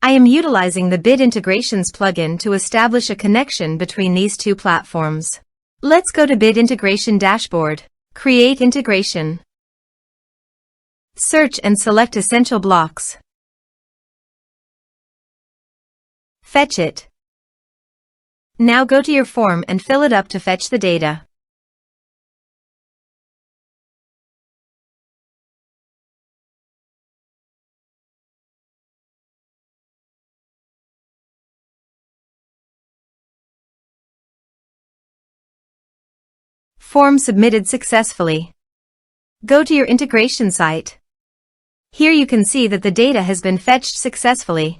I am utilizing the Bit Integrations plugin to establish a connection between these two platforms. Let's go to Bit Integration Dashboard. Create integration. Search and select Essential Blocks. Fetch it. Now go to your form and fill it up to fetch the data. Form submitted successfully. Go to your integration site. Here you can see that the data has been fetched successfully.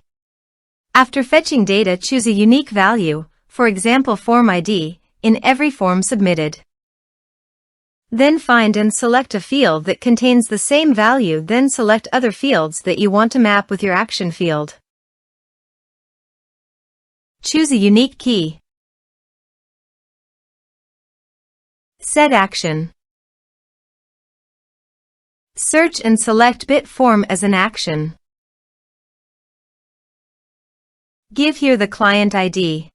After fetching data, choose a unique value, for example form ID, in every form submitted. Then find and select a field that contains the same value, then select other fields that you want to map with your action field. Choose a unique key. Set action. Search and select Bit Form as an action. Give here the client ID.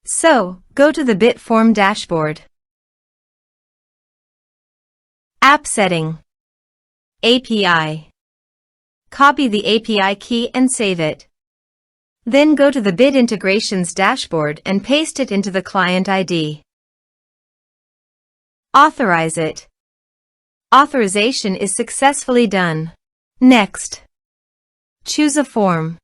So, go to the Bit Form dashboard. App Setting. API. Copy the API key and save it. Then go to the Bit Integrations dashboard and paste it into the client ID. Authorize it. Authorization is successfully done. Next, choose a form.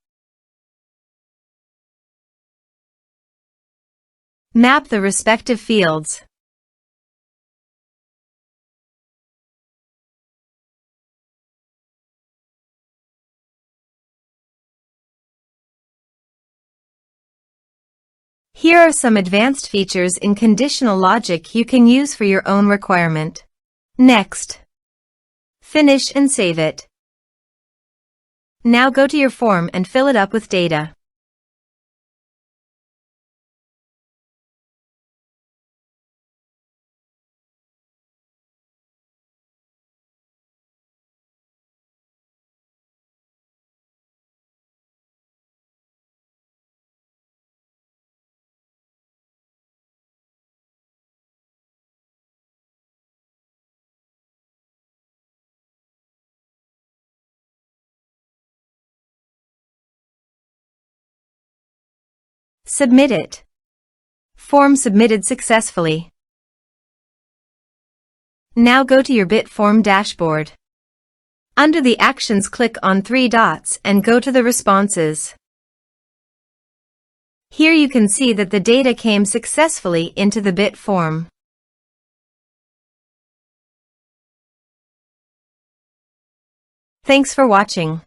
Map the respective fields. Here are some advanced features in conditional logic you can use for your own requirement. Next, finish and save it. Now go to your form and fill it up with data. Submit it. Form submitted successfully. Now go to your Bit Form dashboard. Under the actions, click on 3 dots and go to the responses. Here you can see that the data came successfully into the Bit Form. Thanks for watching.